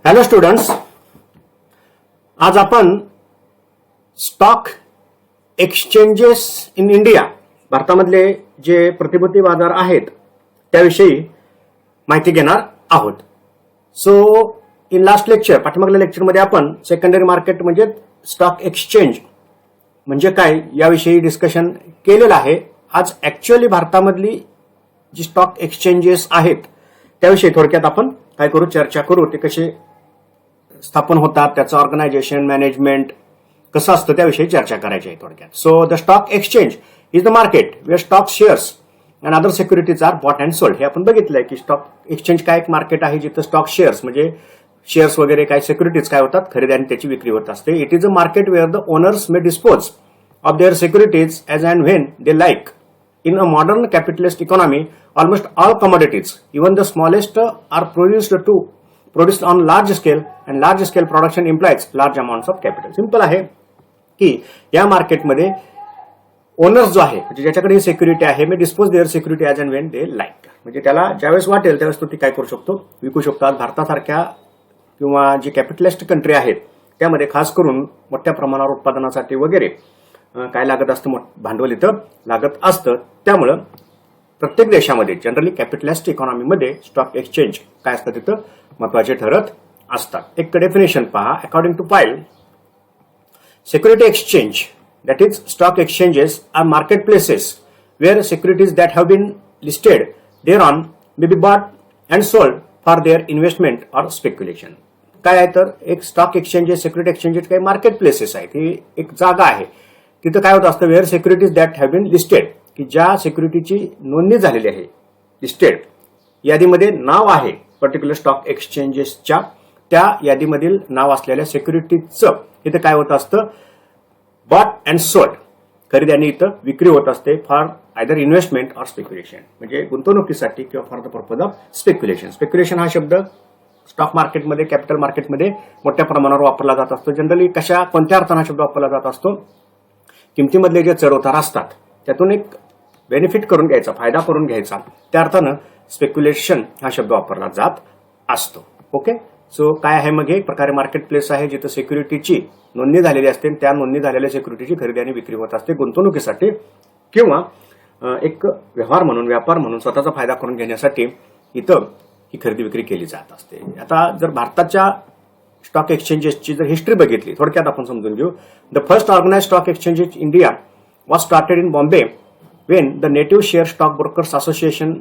Hello students, आज आपण stock exchanges in India, भारतामधले जे प्रतिभूती बाजार आहेत त्याविषयी माहिती घेणार आहोत. सो इन लास्ट लेक्चर, पाठीमागल्या लेक्चरमध्ये आपण सेकंडरी मार्केट म्हणजे स्टॉक एक्सचेंज म्हणजे काय याविषयी डिस्कशन केलेलं आहे. आज ऍक्च्युअली भारतामधली जी स्टॉक एक्सचेंजेस आहेत त्याविषयी थोडक्यात आपण काय करू, चर्चा करू. ते कसे स्थापन होतात, त्याचं ऑर्गनायझेशन, मॅनेजमेंट कसं असतं त्याविषयी चर्चा करायची आहे थोडक्यात. So the stock exchange is the market where stock shares and other securities are bought and sold. हे आपण बघितलंय की स्टॉक एक्सचेंज काय एक मार्केट आहे जिथं स्टॉक शेअर्स म्हणजे शेअर्स वगैरे काय सिक्युरिटीज काय होतात, खरेदी आणि त्याची विक्री होत असते. It is a market where the owners may dispose of their securities as and when they like. In a modern capitalist economy, almost all commodities, even the smallest, are produced on large scale, and large scale production implies large amounts of capital. Simple आहे की या मार्केटमध्ये owners जो आहे म्हणजे ज्याच्याकडे ही security आहे, may dispose their security as and when they like. म्हणजे त्याला ज्यावेळेस वाटेल त्यावेळेस तो ती काय करू शकतो, विकू शकतो. भारतासारख्या किंवा जी कॅपिटलिस्ट कंट्री आहेत त्यामध्ये खास करून मोठ्या प्रमाणावर उत्पादनासाठी वगैरे काय लागत असतं, भांडवल इथं लागत असतं. त्यामुळं प्रत्येक देशामध्ये जनरली कॅपिटलिस्ट इकॉनॉमीमध्ये स्टॉक एक्सचेंज काय असतं तिथं महत्वाचे ठरत असतात. एक डेफिनेशन पहा. According to Pyle, security exchange that is stock exchanges are market places where securities that have been listed thereon may be bought and sold for their investment or speculation. काय आहे तर एक stock exchanges, security exchanges काही market places आहेत. ही एक जागा आहे. तिथं काय होत असतं, where securities that have been listed, की ज्या सिक्युरिटीची नोंदणी झालेली आहे, लिस्टेड यादीमध्ये नाव आहे पर्टिक्युलर स्टॉक एक्सचेंजेसच्या, त्या यादीमधील नाव असलेल्या सिक्युरिटीजचं इथं काय होत असतं, बॉट अँड सोल्ड, खरेदी आणि इथं विक्री होत असते for either investment or speculation, म्हणजे गुंतवणुकीसाठी किंवा for the purpose of speculation. Speculation हा शब्द स्टॉक मार्केटमध्ये, कॅपिटल मार्केटमध्ये मोठ्या प्रमाणावर वापरला जात असतो. जनरली कोणत्या अर्थानं शब्द वापरला जात असतो, किमतीमधले जे चढउतार असतात त्यातून एक बेनिफिट करून घ्यायचा, फायदा करून घ्यायचा, त्या अर्थानं स्पेक्युलेशन हा शब्द वापरला जात असतो. ओके. सो काय आहे मग, एक प्रकारे मार्केट प्लेस आहे जिथं सिक्युरिटीची नोंदणी झालेली असते, त्या नोंदणी झालेल्या सिक्युरिटीची खरेदी आणि विक्री होत असते गुंतवणुकीसाठी किंवा एक व्यवहार म्हणून, व्यापार म्हणून स्वतःचा फायदा करून घेण्यासाठी इथं ही खरेदी विक्री केली जात असते. आता जर भारताच्या स्टॉक एक्सचेंजेसची जर हिस्ट्री बघितली थोडक्यात आपण समजून घेऊ. The first organise stock exchange in India was started in Bombay when the native share stock brokers association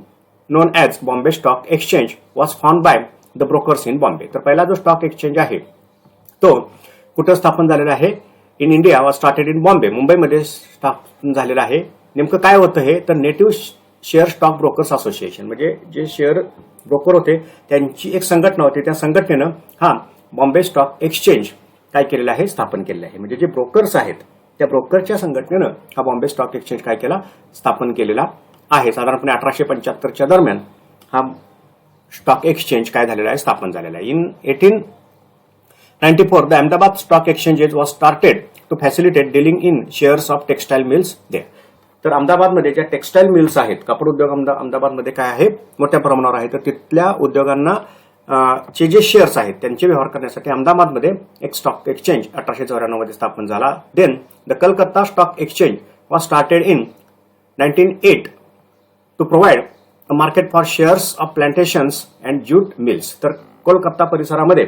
known as Bombay stock exchange was found by the brokers in Bombay. तर पहिला जो स्टॉक एक्सचेंज आहे तो कुठं स्थापन झालेला आहे, in India was started in Bombay, मुंबईमध्ये स्थापन झालेला आहे. नेमकं काय होतं हे तर native share stock brokers association, म्हणजे जे शेअर ब्रोकर होते त्यांची एक संघटना होती, त्या संघटनेनं हा बॉम्बे स्टॉक एक्सचेंज काय केलेलं आहे, स्थापन केलेलं आहे. म्हणजे जे ब्रोकर्स आहेत त्या ब्रोकरच्या संघटनेनं हा बॉम्बे स्टॉक एक्सचेंज काय केला, स्थापन केलेला आहे. साधारणपणे 1875च्या दरम्यान हा स्टॉक एक्सचेंज काय झालेला आहे, स्थापन झालेला आहे. In 1894 the Ahmedabad stock exchanges was started to facilitate dealing in shares of textile mills there. तर अहमदाबादमध्ये ज्या टेक्सटाईल मिल्स आहेत, कापड उद्योग अहमदाबादमध्ये काय आहे, मोठ्या प्रमाणावर आहे. तर तिथल्या उद्योगांना चे जे शेअर्स आहेत त्यांचे व्यवहार करण्यासाठी अहमदाबादमध्ये एक स्टॉक एक्सचेंज 1894 मध्ये स्थापन झाला. Then the Calcutta stock exchange was started in 1908 to provide a market for shares of plantations and jute mills. तर कोलकाता परिसरामध्ये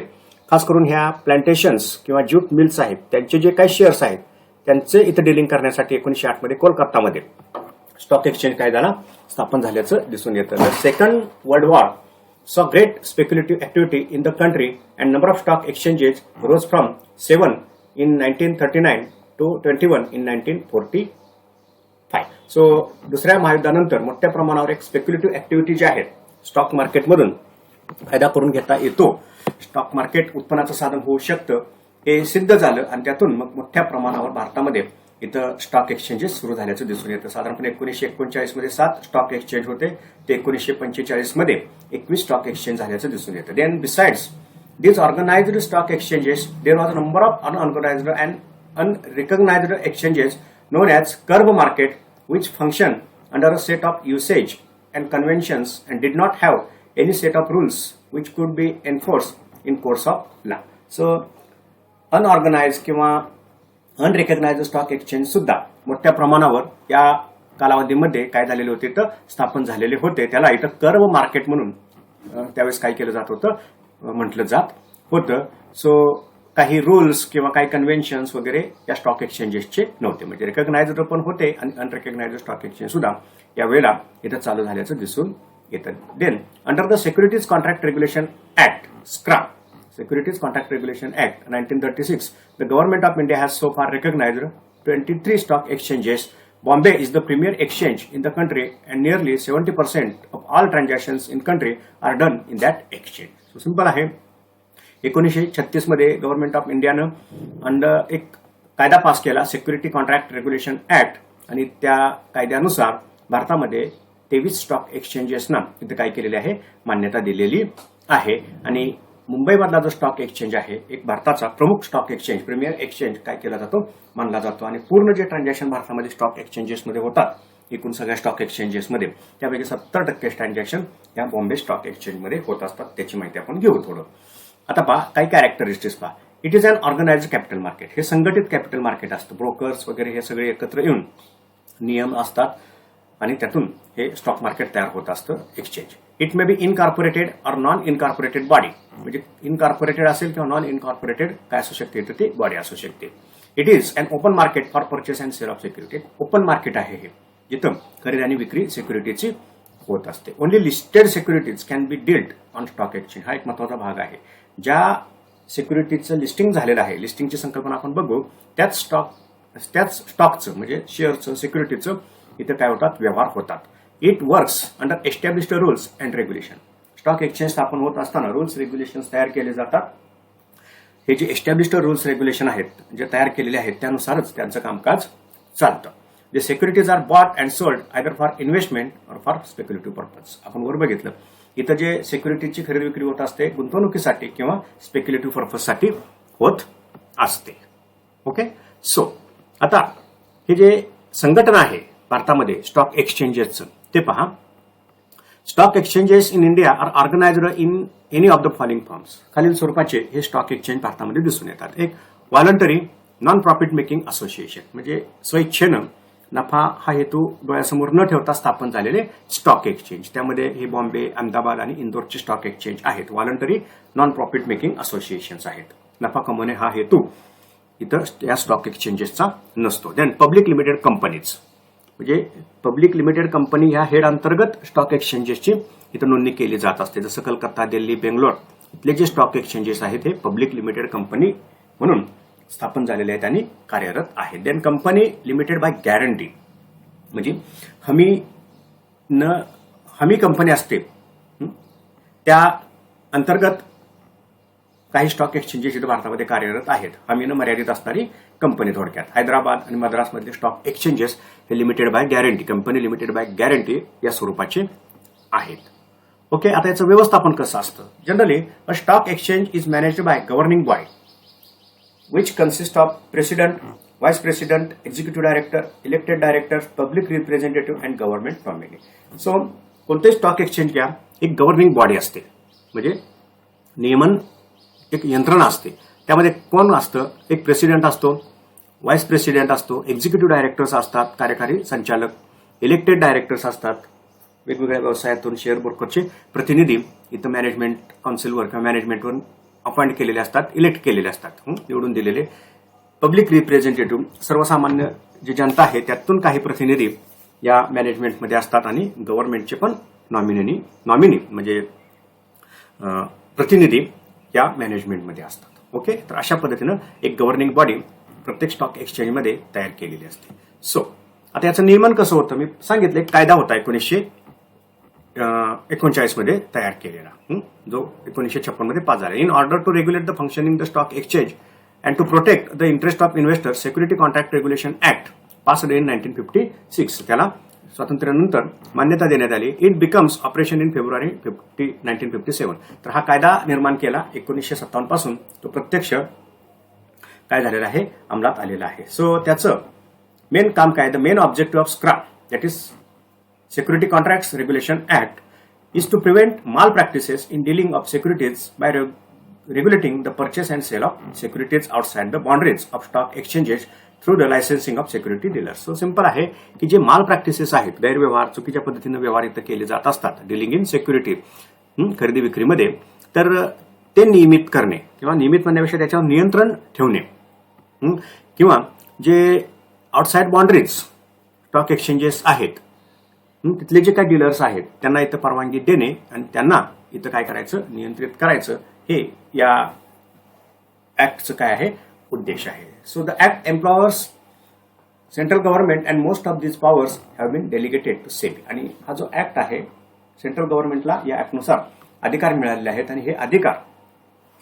खास करून ह्या प्लांटेशन्स किंवा ज्यूट मिल्स आहेत त्यांचे जे काही शेअर्स आहेत त्यांचे इथं डिलिंग करण्यासाठी 1908 मध्ये कोलकातामध्ये स्टॉक एक्सचेंज काय झाला, स्थापन झाल्याचं दिसून येतं. The second world war saw great speculative activity in the country and number of stock exchanges rose from 7 in 1939 to 21 in 1945. So दुसऱ्या महायुद्धानंतर मोठ्या प्रमाणावर एक स्पेक्युलेटिव्ह ऍक्टिव्हिटी जी आहे स्टॉक मार्केटमधून फायदा करून घेता येतो, स्टॉक मार्केट उत्पन्नाचं साधन होऊ शकतं हे सिद्ध झालं आणि त्यातून मग मोठ्या प्रमाणावर भारतामध्ये इथं स्टॉक एक्सचेंजेस सुरू झाल्याचं दिसून येतं. साधारणपणे 1939 मध्ये 7 स्टॉक एक्सचेंज होते, ते 1945 मध्ये 21 स्टॉक एक्सचेंज झाल्याचं दिसून येतं. Then besides these organized stock exchanges, there was a number of unorganized and unrecognized exchanges known as curb market, which function under a set of usage and conventions and did not have any set of rules which could be enforced in course of law. So unorganise किंवा unrecognised stock exchange सुद्धा मोठ्या प्रमाणावर या कालावधीमध्ये काय झालेले होते तर स्थापन झालेले होते. त्याला इथं कर्व मार्केट म्हणून त्यावेळेस काय केलं जात होतं, म्हटलं जात होतं. सो काही रूल्स किंवा काही कन्व्हेन्शन्स वगैरे या स्टॉक एक्सचेंजेसचे नव्हते, म्हणजे रिकग्नाइज्ड पण होते आणि अनरिकग्नाइज्ड स्टॉक एक्सचेंज सुद्धा यावेळेला इथं चालू झाल्याचं दिसून येतं. Then under the securities contract regulation act SCRA, Securities Contract Regulation Act 1936, the Government of India has so far recognized 23 stock exchanges. Bombay is the premier exchange in the country and nearly 70% of all transactions in country are done in that exchange. So simple आहे. 1936 मध्ये government of इंडियानं एक कायदा pass केला, security contract regulation act, आणि त्या कायद्यानुसार भारतामध्ये 23 स्टॉक एक्सचेंजेसना इथं काय केलेले आहे, मान्यता दिलेली आहे. आणि मुंबईमधला जो स्टॉक एक्सचेंज आहे एक भारताचा प्रमुख स्टॉक एक्सचेंज, प्रीमियर एक्सचेंज काय केला जातो, मानला जातो. आणि पूर्ण जे ट्रान्झॅक्शन भारतामध्ये स्टॉक एक्सचेंजेसमध्ये होतात, एकूण सगळ्या स्टॉक एक्सचेंजेसमध्ये त्यापैकी 70% ट्रान्झॅक्शन या बॉम्बे स्टॉक एक्सचेंजमध्ये होत असतात. त्याची माहिती आपण घेऊ थोडं. आता पहा काही कॅरेक्टरिस्टिक्स पहा. It is an organised capital market, हे संघटित कॅपिटल मार्केट असतं. ब्रोकर्स वगैरे हे सगळे एकत्र येऊन नियम असतात आणि त्यातून हे स्टॉक मार्केट तयार होत असतं exchange. It may be incorporated और नॉन इनकॉर्पोरेटेड बॉडी, म्हणजे इनकॉर्पोरेटेड असेल किंवा नॉन इनकॉर्पोरेटेड काय असू शकते तर ती बॉडी असू शकते. It is an open market for purchase and sale of security, open market आहे हे, जिथं खरेदी आणि विक्री सिक्युरिटीची होत असते. Only listed securities can be dealt on stock exchange, हा एक महत्वाचा भाग आहे. ज्या सिक्युरिटीजचं लिस्टिंग झालेलं आहे, लिस्टिंगची संकल्पना आपण बघू, त्याच स्टॉकचं म्हणजे शेअरचं सिक्युरिटीचं इथं काय होतात, व्यवहार होतात. It works under established rules and regulation, stock exchange स्थापन होत असताना रूल्स रेग्युलेशन तयार केले जातात. हे जे एस्टॅब्लिश्ड रूल्स रेग्युलेशन आहेत, जे तयार केलेले आहेत त्यानुसारच त्यांचं कामकाज चालतं. जे securities are bought and sold either for investment or for speculative purpose. आपण वर बघितलं इथं जे सिक्युरिटीची खरेदी विक्री होत असते गुंतवणुकीसाठी किंवा स्पेक्युलेटिव्ह पर्पजसाठी होत असते. ओके. सो आता हे जे संघटना आहे भारतामध्ये स्टॉक एक्सचेंजेसचं ते पहा. Stock exchanges in India are organised in any of the following forms, खालील स्वरूपाचे हे स्टॉक एक्सचेंज भारतामध्ये दिसून येतात. एक voluntary non profit making association, म्हणजे स्वइच्छेनं नफा हा हेतू डोळ्यासमोर न ठेवता स्थापन झालेले स्टॉक एक्सचेंज. त्यामध्ये हे बॉम्बे, अहमदाबाद आणि इंदोरचे स्टॉक एक्सचेंज आहेत. Voluntary non profit making associations आहेत. नफा कमवणे हा हेतू इतर या स्टॉक एक्सचेंजेसचा नसतो. देन पब्लिक लिमिटेड कंपनीज, म्हणजे पब्लिक लिमिटेड कंपनी ह्या हेड अंतर्गत स्टॉक एक्सचेंजेसची इथं नोंदणी केली जात असते. जसं कलकत्ता, दिल्ली, बेंगलोर इथले जे स्टॉक एक्सचेंजेस आहेत हे पब्लिक लिमिटेड कंपनी म्हणून स्थापन झालेले आहेत आणि कार्यरत आहेत. Then company limited by guarantee, म्हणजे हमी कंपनी असते त्या अंतर्गत काही स्टॉक एक्सचेंजेस इथं भारतामध्ये कार्यरत आहेत. हमीनं मर्यादित असणारी कंपनी थोडक्यात. हैदराबाद आणि मद्रासमधले स्टॉक एक्सचेंजेस हे limited by guarantee, company limited by guarantee या स्वरूपाचे आहेत. ओके. आता याचं व्यवस्थापन कसं असतं. Generally a stock exchange is managed by governing body which consists of president, vice president, executive director, elected directors, public representative and government nominee. So कोणतेही stock exchange घ्या, एक गव्हर्निंग बॉडी असते, म्हणजे नियमन एक यंत्रणा असते. त्यामध्ये कोण असतं, एक प्रेसिडेंट असतो, व्हाईस प्रेसिडेंट असतो, एक्झिक्युटिव्ह डायरेक्टर्स असतात, कार्यकारी संचालक, इलेक्टेड डायरेक्टर्स असतात, वेगवेगळ्या व्यवसायातून शेअर ब्रोकरचे प्रतिनिधी इथं मॅनेजमेंट काउन्सिलवर किंवा मॅनेजमेंटवर अपॉइंट केलेले असतात, इलेक्ट केलेले असतात, निवडून दिलेले. पब्लिक रिप्रेझेंटेटिव्ह, सर्वसामान्य जी जनता आहे त्यातून काही प्रतिनिधी या मॅनेजमेंटमध्ये असतात आणि गव्हर्नमेंटचे पण नॉमिनी म्हणजे प्रतिनिधी या मॅनेजमेंटमध्ये असतात. ओके. तर अशा पद्धतीनं एक गव्हर्निंग बॉडी प्रत्येक स्टॉक एक्सचेंजमध्ये तयार केलेली असते. सो आता याचं नियमन कसं होतं, मी सांगितलं कायदा होता 1939 मध्ये तयार केलेला, जो 1956 मध्ये पास झाला. In order to regulate the functioning the stock exchange and to protect the interest of investor, security contract regulation act passed in 1956, त्याला स्वातंत्र्यानंतर मान्यता देण्यात आली. इट बिकम्स ऑपरेशन इन फेब्रुवारी 1957. तर हा कायदा निर्माण केला 1957 पासून तो प्रत्यक्ष काय झालेला आहे, अंमलात आलेला आहे. सो त्याचं मेन काम काय, the main objective of SCRA, that is Security Contracts Regulation Act, is to prevent malpractices in dealing of securities by regulating the purchase and sale of securities outside the boundaries of stock exchanges through the licensing of security dealers. So simple आहे की जे माल practices आहेत, गैरव्यवहार, चुकीच्या पद्धतीने व्यवहार इथं केले जात असतात डिलिंग इन सिक्युरिटी, खरेदी विक्रीमध्ये, तर ते नियमित करणे किंवा नियमित म्हणण्यापेक्षा त्याच्यावर नियंत्रण ठेवणे, किंवा जे आउटसाइड बाउंड्रीज स्टॉक एक्सचेंजेस आहेत तिथले जे काही डीलर्स आहेत त्यांना इथं परवानगी देणे आणि त्यांना इथं काय करायचं, नियंत्रित करायचं, हे या ऍक्टचं काय आहे, उद्देश आहे. So the act employers central government and most of this powers have been delegated to SEBI. आणि हा जो ऍक्ट आहे सेंट्रल गव्हर्नमेंटला या ऍक्टनुसार अधिकार मिळालेले आहेत आणि हे अधिकार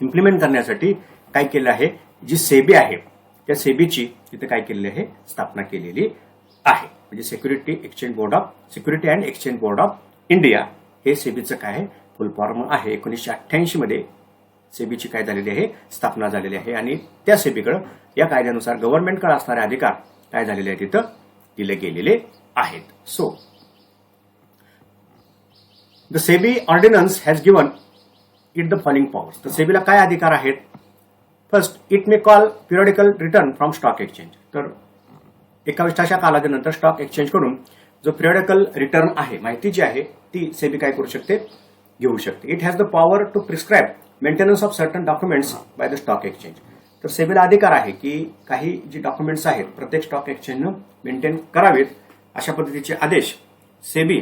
इम्प्लिमेंट करण्यासाठी काय केलं आहे, जी सेबी आहे त्या सेबीची इथे काय केलेली आहे, स्थापना केलेली आहे. म्हणजे security and exchange board of India हे सेबीचं काय आहे, फुल फॉर्म आहे. 1988 मध्ये सेबीची काय झालेली आहे, स्थापना झालेली आहे आणि त्या सेबीकडे या कायद्यानुसार गव्हर्नमेंटकडे असणारे अधिकार काय झालेले आहेत, तिथं दिले गेलेले आहेत. So the SEBI ordinance has given it the following powers. तर सेबीला काय अधिकार आहेत? First, it may call periodical return from stock exchange. तर 21 कालावधीनंतर स्टॉक एक्सचेंज कडून जो पिरियडिकल रिटर्न आहे, माहिती जी आहे ती सेबी काय करू शकते, घेऊ शकते. It has the power to prescribe maintenance of certain documents by the stock exchange. तर सेबीला अधिकार आहे की काही जी डॉक्युमेंट्स आहेत प्रत्येक स्टॉक एक्सचेंजनं मेंटेन करावेत, अशा पद्धतीचे आदेश सेबी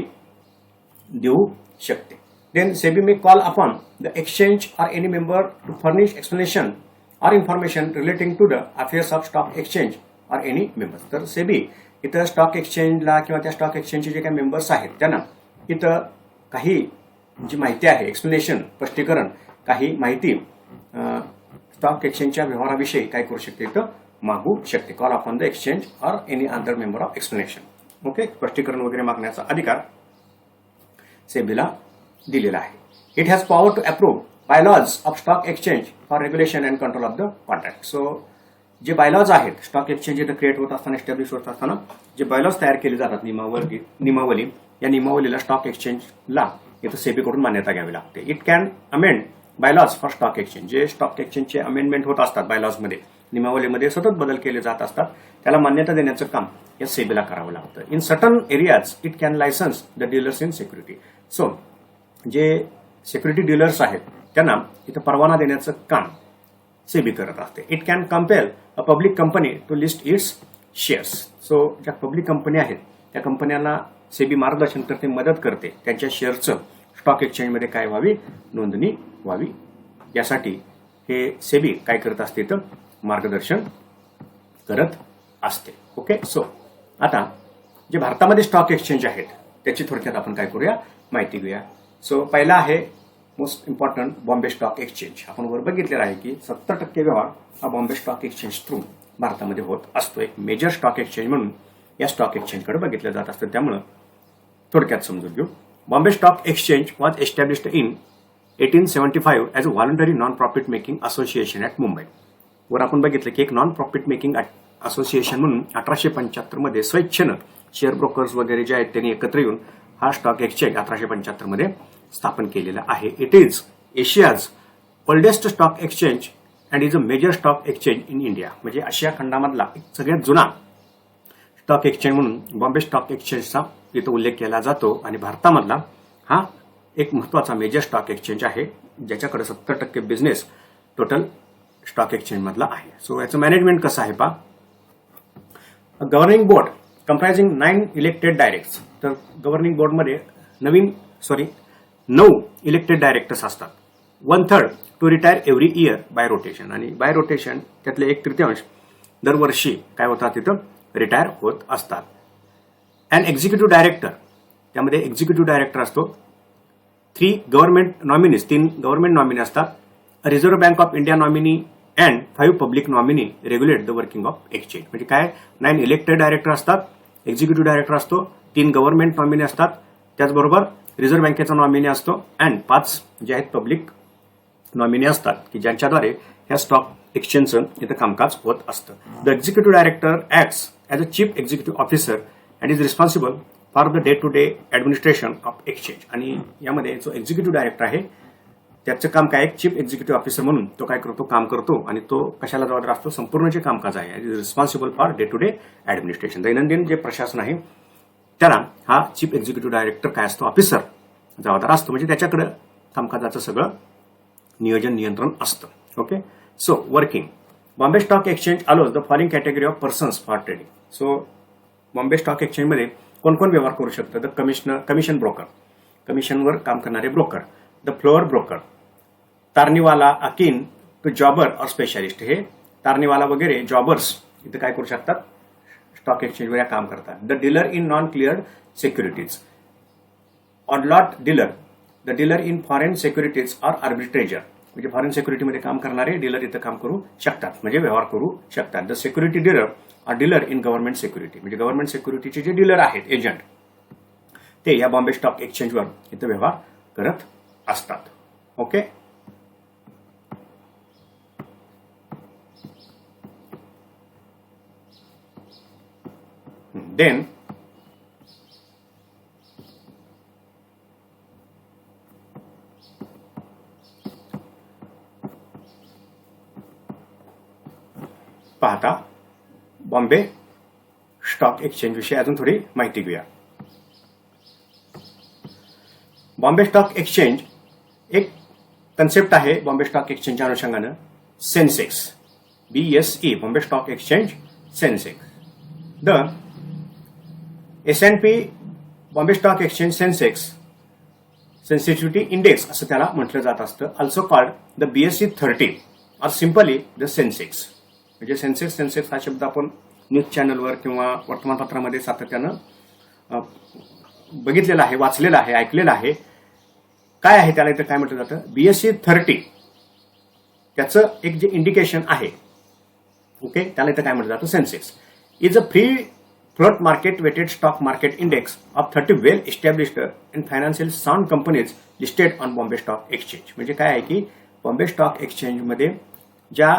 देऊ शकते. Then SEBI may call upon the exchange or any member to furnish explanation or information relating to the affairs of stock exchange or any members. तर सेबी इथं स्टॉक एक्सचेंजला किंवा त्या स्टॉक एक्सचेंजचे जे काही मेंबर्स आहेत त्यांना इथं काही जी माहिती आहे, एक्सप्लेनेशन, स्पष्टीकरण, काही माहिती स्टॉक एक्सचेंजच्या व्यवहाराविषयी काय करू शकते, इथं मागू शकते. Call upon the exchange or any other member of explanation. Okay, स्पष्टीकरण वगैरे मागण्याचा अधिकार सेबीला दिलेला आहे. It has power to approve bylaws of stock exchange for regulation and control of the contract. So जे बायलॉज आहेत स्टॉक एक्सचेंज इथं क्रिएट होत असताना, एस्टॅब्लिश होत असताना जे बायलॉज तयार केले जातात, नियमावली, या नियमावलीला स्टॉक एक्सचेंजला इथं सेबीकडून मान्यता घ्यावी लागते. It can amend bylaws for stock exchange. जे स्टॉक एक्सचेंजचे अमेंडमेंट होत असतात बायलॉजमध्ये, नियमावलीमध्ये सतत बदल केले जात असतात, त्याला मान्यता देण्याचं काम या सेबीला करावं लागतं. In certain areas it can license the dealers in security. So जे सिक्युरिटी डीलर्स आहेत त्यांना इथं परवाना देण्याचं काम सेबी करत असते. It can compel a public company to list its shares. So ज्या पब्लिक कंपनी आहेत त्या कंपन्यांना सेबी मार्गदर्शन करते, मदत करते, त्यांच्या शेअरचं स्टॉक एक्सचेंजमध्ये काय व्हावी, नोंदणी व्हावी, यासाठी हे सेबी काय करत असते, तर मार्गदर्शन करत असते. ओके, सो आता जे भारतामध्ये स्टॉक एक्सचेंज आहेत त्याची थोडक्यात आपण काय करूया, माहिती घेऊया. सो पहिला आहे most important Bombay stock exchange. आपण वर बघितलेलं आहे की 70% व्यवहार हा बॉम्बे स्टॉक एक्सचेंज थ्रू भारतामध्ये होत असतो. एक मेजर स्टॉक एक्सचेंज म्हणून या स्टॉक एक्सचेंजकडे बघितलं जात असतं. त्यामुळे थोडक्यात समजून घेऊ. Bombay stock exchange was established in 1875 as a voluntary non profit making association at Mumbai. वर आपण बघितलं की एक नॉन प्रॉफिट मेकिंग असोसिएशन म्हणून 1875 मध्ये स्वेच्छेनं शेअर ब्रोकर्स वगैरे जे आहेत त्यांनी एकत्र येऊन हा स्टॉक एक्सचेंज 1875 मध्ये स्थापन केलेला आहे. It is Asia's oldest stock exchange and is a major stock exchange in India. म्हणजे आशिया खंडामधला सगळ्यात जुना स्टॉक एक्सचेंज म्हणून बॉम्बे स्टॉक एक्सचेंजचा इथं उल्लेख केला जातो आणि भारतामधला हा एक महत्वाचा मेजर स्टॉक एक्सचेंज आहे ज्याच्याकडे 70% बिझनेस टोटल स्टॉक एक्सचेंज मधला आहे. सो याचं मॅनेजमेंट कसं आहे पहा. Governing board comprising 9 elected directors. तर गव्हर्निंग बोर्डमध्ये 9 इलेक्टेड डायरेक्टर्स असतात. 1/3 to retire every year by rotation. आणि बाय रोटेशन त्यातले 1/3 दरवर्षी काय होतात, तिथं रिटायर होत असतात. अँड एक्झिक्युटिव्ह डायरेक्टर, त्यामध्ये एक्झिक्युटिव्ह डायरेक्टर असतो. 3 गव्हर्नमेंट नॉमिनीज, 3 गव्हर्नमेंट नॉमिनी असतात. Reserve bank of India nominee and 5 public nominee regulate the working of exchange. म्हणजे काय, 9 इलेक्टेड डायरेक्टर असतात, एक्झिक्युटिव्ह डायरेक्टर असतो, 3 गव्हर्नमेंट नॉमिनी असतात, त्याचबरोबर रिझर्व्ह बँकेचा नॉमिनी असतो अँड 5 जे आहेत पब्लिक नॉमिनी असतात की ज्यांच्याद्वारे ह्या स्टॉक एक्सचेंजचं इथं कामकाज होत असतं. The executive director acts as a chief executive officer and is responsible for the day to day administration of exchange. आणि यामध्ये जो एक्झिक्युटिव्ह डायरेक्टर आहे त्याचं काम काय, एक चीफ एक्झिक्युटिव्ह ऑफिसर म्हणून तो काय करतो, काम करतो, आणि तो कशाला जबाबदार असतो, संपूर्ण जे कामकाज आहे responsible for day to day administration, दैनंदिन जे प्रशासन आहे त्याला हा चीफ एक्झिक्युटिव्ह डायरेक्टर काय असतो, ऑफिसर जबाबदार असतो. म्हणजे त्याच्याकडे कामकाजाचं सगळं नियोजन नियंत्रण असतं. Okay, so working Bombay stock exchange allows the following category of persons for trading. So Bombay stock एक्सचेंजमध्ये कोण कोण व्यवहार करू शकतं, द कमिशन ब्रोकर, कमिशनवर काम करणारे ब्रोकर, द फ्लोअर ब्रोकर, तारणीवाला akin to jobber or specialist, हे तारणीवाला वगैरे जॉबर्स इथं काय करू शकतात, स्टॉक एक्सचेंजवर काम करतात. The dealer in non cleared securities, odd lot dealer, the dealer in foreign securities or arbitrageur, म्हणजे फॉरेन सिक्युरिटीमध्ये काम करणारे डीलर इथं काम करू शकतात, म्हणजे व्यवहार करू शकतात. द सिक्युरिटी डीलर और डीलर इन गव्हर्नमेंट सिक्युरिटी, म्हणजे गव्हर्नमेंट सिक्युरिटीचे जे डीलर आहेत एजंट ते या बॉम्बे स्टॉक एक्सचेंजवर इथं व्यवहार करत असतात. ओके, देन पाहता बॉम्बे स्टॉक एक्सचेंज विषयी अजून थोडी माहिती घेऊया. बॉम्बे स्टॉक एक्सचेंज एक कन्सेप्ट आहे बॉम्बे स्टॉक एक्सचेंजच्या अनुषंगानं, Sensex, BSE, Bombay stock exchange Sensex. The S&P Bombay stock exchange Sensex sensitivity index असं त्याला म्हटलं जात असतं, ऑल्सो कॉल्ड द BSE 30 और सिम्पली द सेन्सेक्स. म्हणजे सेन्सेक्स हा शब्द आपण न्यूज चॅनलवर किंवा वर्तमानपत्रामध्ये सातत्यानं बघितलेला आहे, वाचलेला आहे, ऐकलेला आहे. काय आहे त्याला इथं काय म्हटलं जातं, BSE 30 त्याचं एक जे इंडिकेशन आहे, ओके, त्याला इथं काय म्हटलं जातं, Sensex is a free float market weighted stock market index of 30 well established and financial sound companies listed on Bombay stock exchange. म्हणजे काय आहे की बॉम्बे स्टॉक एक्सचेंजमध्ये ज्या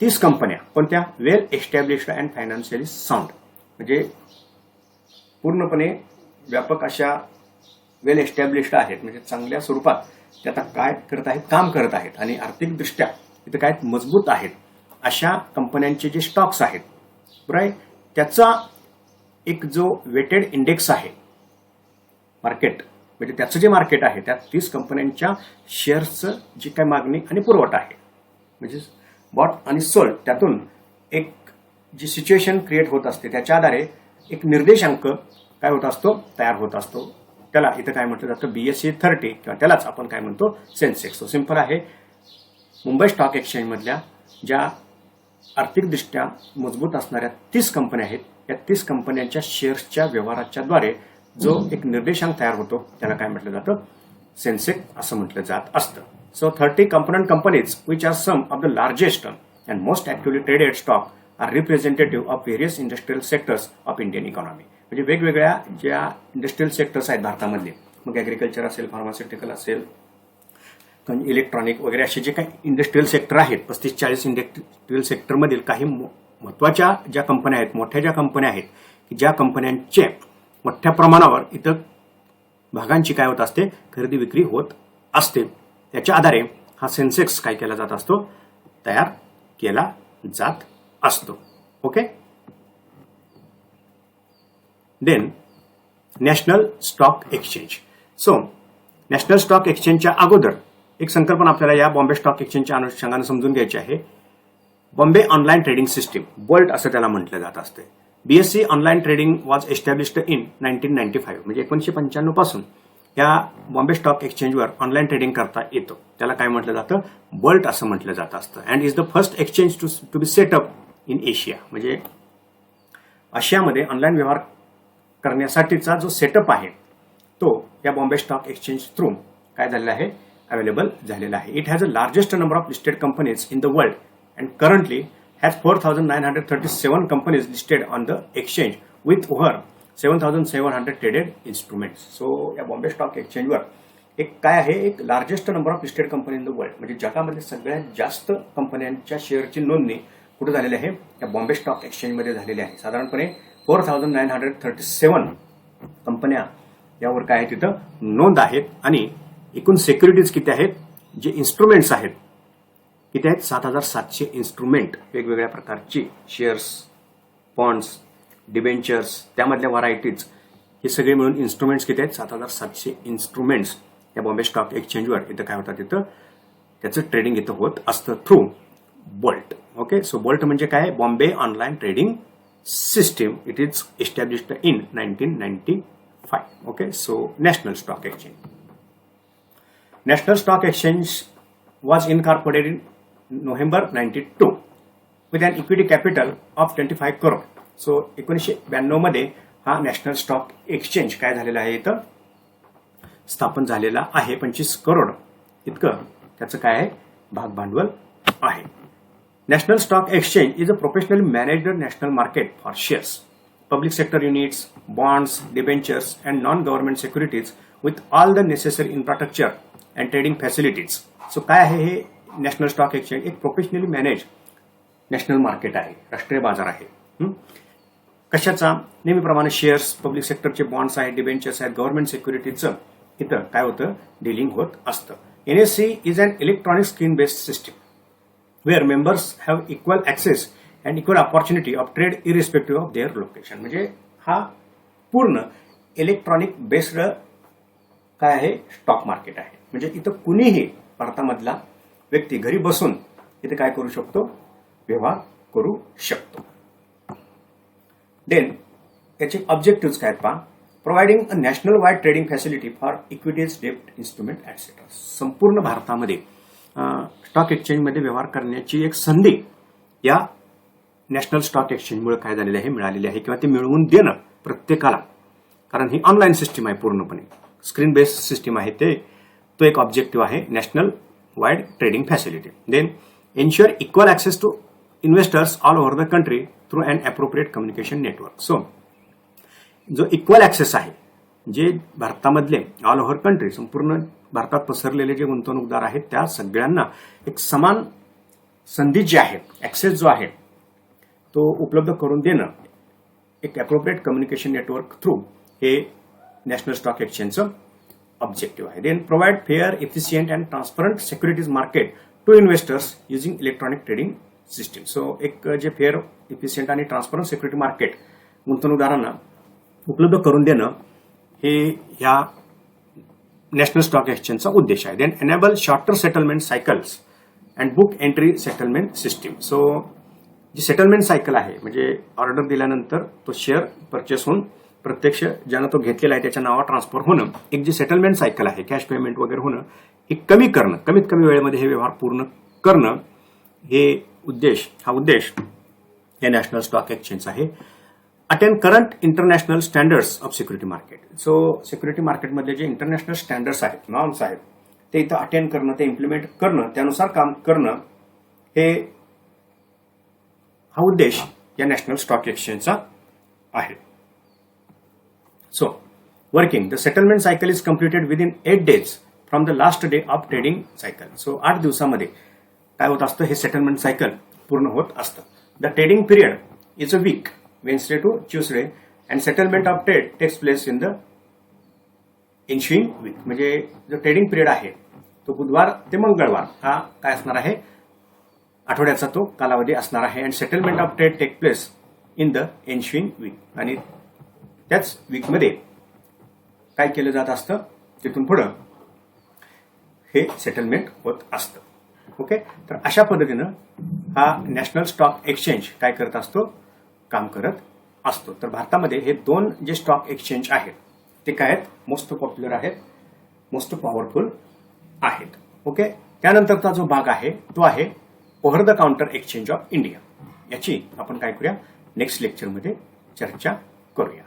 30 कंपन्या कोणत्या, वेल एस्टॅब्लिश्ड अँड फायनान्शियली साऊंड, म्हणजे पूर्णपणे व्यापक अशा वेल एस्टॅब्लिश्ड आहेत, म्हणजे चांगल्या स्वरूपात ते आता काय करत आहेत, काम करत आहेत, आणि आर्थिकदृष्ट्या इथं काय मजबूत आहेत, अशा कंपन्यांचे जे स्टॉक्स आहेत, राईट, त्याचा एक जो वेटेड इंडेक्स आहे मार्केट, म्हणजे त्याचं जे मार्केट आहे त्या 30 कंपन्यांच्या शेअर्सचं जी काय मागणी आणि पुरवठा आहे, म्हणजे बॉट आणि सोल्ड, त्यातून एक जी सिच्युएशन क्रिएट होत असते त्याच्या आधारे एक निर्देशांक काय होत असतो, तयार होत असतो. त्याला इथं काय म्हटलं जातं, BSE 30 किंवा त्यालाच आपण काय म्हणतो, सेन्सेक्स. तो सिंपल आहे, मुंबई स्टॉक एक्सचेंज मधल्या ज्या आर्थिकदृष्ट्या मजबूत असणाऱ्या 30 कंपन्या आहेत, या 30 कंपन्यांच्या शेअर्सच्या व्यवहाराच्या द्वारे जो एक निर्देशांक तयार होतो त्याला काय म्हटलं जातं, सेन्सेक्स असं म्हटलं जात असतं. So 30 component companies, which are some of the largest and most actively traded stock, are representative of various industrial sectors of Indian economy. म्हणजे वेगवेगळ्या ज्या इंडस्ट्रियल सेक्टर्स आहेत भारतामधले, मग ऍग्रिकल्चर असेल, फार्मास्युटिकल असेल, इलेक्ट्रॉनिक वगैरे असे जे काही इंडस्ट्रियल सेक्टर आहेत, 35-40 इंडस्ट्रियल सेक्टरमधील काही महत्वाच्या ज्या कंपन्या आहेत, मोठ्या ज्या कंपन्या आहेत, की ज्या कंपन्यांचे मोठ्या प्रमाणावर इथं भागांची काय होत असते, खरेदी विक्री होत असते, त्याच्या आधारे हा सेन्सेक्स काय केला जात असतो, तयार केला जात असतो. Okay, then national stock exchange. So national stock एक्सचेंजच्या अगोदर एक संकल्पना आपल्याला या बॉम्बे स्टॉक एक्सचेंजच्या अनुषंगाने समजून घ्यायची आहे. Bombay online trading system, bolt असं त्याला म्हटलं जात असते. BSE online trading was established in 1995, म्हणजे 1995 पासून या बॉम्बे स्टॉक एक्सचेंजवर ऑनलाईन ट्रेडिंग करता येतं. त्याला काय म्हटलं जातं, बोल्ट असं म्हटलं जात असतं. And is the first exchange to be set up in Asia, म्हणजे आशियामध्ये ऑनलाईन व्यवहार करण्यासाठीचा जो सेटअप आहे तो या बॉम्बे स्टॉक एक्सचेंज थ्रू काय झालेला आहे, अवेलेबल झालेला आहे. It has a largest number of listed companies in the world and currently has 4,937 companies listed on the exchange with over 7,700 traded instruments. So या बॉम्बे स्टॉक एक्सचेंजवर एक काय आहे, एक largest number of listed company in the world, म्हणजे जगामध्ये सगळ्यात जास्त कंपन्यांच्या शेअरची नोंदणी कुठे झालेली आहे, या बॉम्बे स्टॉक एक्सचेंजमध्ये झालेली आहे. साधारणपणे 4,937 कंपन्या यावर काय आहे तिथं नोंद आहेत, आणि एकूण सिक्युरिटीज किती आहेत, जे इन्स्ट्रुमेंट्स आहेत किती आहेत 7,700 इन्स्ट्रुमेंट, वेगवेगळ्या प्रकारची शेअर्स, बॉन्ड्स, डिबेंचर्स, त्यामधल्या व्हरायटीज, हे सगळे मिळून इन्स्ट्रुमेंट्स किती आहेत 7,700 इन्स्ट्रुमेंट्स या बॉम्बे स्टॉक एक्सचेंजवर इथं काय होतात, तिथं त्याचं ट्रेडिंग इथं होत असतं through bolt. Okay, so bolt म्हणजे काय, Bombay online trading system. It is established in 1995. Okay, so national stock exchange. National stock exchange was incorporated in November 92 with an equity capital of 25 crore. So 1992 मध्ये हा national stock exchange काय झालेला आहे, इथं स्थापन झालेला आहे. 25 करोड इतकं त्याचं काय आहे, भाग भांडवल आहे. National stock exchange is a professionally managed national market for shares, public sector units, bonds, debentures and non government securities with all the necessary infrastructure and trading facilities. So काय आहे हे नॅशनल स्टॉक एक्सचेंज, एक professionally manage national market आहे, राष्ट्रीय बाजार आहे. कशाचा, नेहमीप्रमाणे शेअर्स, पब्लिक सेक्टरचे बॉन्ड्स आहेत, डिबेंचर्स आहेत, गव्हर्नमेंट सिक्युरिटीजचं इथं काय होतं, डीलिंग होत असतं. NSE is an electronic screen based system where members have equal access and equal opportunity of trade irrespective of their location. म्हणजे हा पूर्ण इलेक्ट्रॉनिक बेस्ड काय आहे, स्टॉक मार्केट आहे. म्हणजे इथं कुणीही भारतामधला व्यक्ती घरी बसून इथे काय करू शकतो, व्यवहार करू शकतो. देन याचे ऑब्जेक्टिव्ह काय आहेत पहा, providing a national wide trading facility for equities, डेब्ट इन्स्ट्रुमेंट ऍटसेट्रा. संपूर्ण भारतामध्ये स्टॉक एक्सचेंजमध्ये व्यवहार करण्याची एक संधी या नॅशनल स्टॉक एक्सचेंजमुळे काय झालेली आहे, मिळालेली आहे, किंवा ते मिळवून देणं प्रत्येकाला, कारण ही ऑनलाईन सिस्टीम आहे, पूर्णपणे स्क्रीन बेस्ड सिस्टीम आहे. तो एक ऑब्जेक्टिव्ह आहे, national wide trading facility. Then ensure equal access to investors all over the country through and appropriate communication network. So जो इक्वल ऍक्सेस आहे, जे भारतामधले ऑल ओव्हर कंट्री, संपूर्ण भारतात पसरलेले जे गुंतवणूकदार आहेत त्या सगळ्यांना एक समान संधी जी आहे, ऍक्सेस जो आहे तो उपलब्ध करून देणं, एक अप्रोप्रिएट कम्युनिकेशन नेटवर्क थ्रू, हे नॅशनल स्टॉक एक्सचेंजचं ऑब्जेक्टिव्ह आहे. Then provide fair, efficient and transparent securities market to investors using electronic trading system. So एक जे फेअर, एफिशियंट आणि ट्रान्सपरंट सिक्युरिटी मार्केट गुंतवणूकदारांना उपलब्ध करून देणं, हे ह्या नॅशनल स्टॉक एक्सचेंजचा उद्देश आहे. Then enable shorter settlement cycles and book entry settlement system. So जी सेटलमेंट सायकल आहे, म्हणजे ऑर्डर दिल्यानंतर तो शेअर परचेस होऊन प्रत्यक्ष ज्यानं तो घेतलेला आहे त्याच्या नावावर ट्रान्सफर होणं, एक जी सेटलमेंट सायकल आहे, कॅश पेमेंट वगैरे होणं, हे कमी करणं, कमीत कमी वेळेमध्ये हे व्यवहार पूर्ण करणं, हा उद्देश या नॅशनल स्टॉक एक्सचेंज आहे. Attain current international standards of security market. So security मार्केटमधले जे इंटरनॅशनल स्टँडर्ड्स आहेत, नॉर्म्स आहेत, ते इथं अटेन करणं, ते इम्प्लिमेंट करणं, त्यानुसार काम करणं, हा उद्देश या नॅशनल स्टॉक एक्सचेंजचा आहे. So, working, the settlement cycle is completed within 8 days from the last day of trading cycle. So, 8 दिवसामध्ये काय होत असतं, हे सेटलमेंट सायकल पूर्ण होत असतं. The trading period is a week, Wednesday to Tuesday, and settlement of trade takes place in the ensuing week. म्हणजे जो ट्रेडिंग पिरियड आहे तो बुधवार ते मंगळवार हा काय असणार आहे, आठवड्याचा तो कालावधी असणार आहे. And settlement of trade take place in the ensuing week. आणि त्याच वीकमध्ये काय केलं जात असतं, तिथून पुढं हे सेटलमेंट होत असतं. ओके, तर अशा पद्धतीनं हा नॅशनल स्टॉक एक्सचेंज काय करत असतो, काम करत असतो. तर भारतामध्ये हे दोन जे स्टॉक एक्सचेंज आहेत ते काय आहेत, मोस्ट पॉप्युलर आहेत, मोस्ट पॉवरफुल आहेत. ओके, त्यानंतरचा जो भाग आहे तो आहे over the counter exchange of India. याची आपण काय करूया, नेक्स्ट लेक्चरमध्ये चर्चा करूया.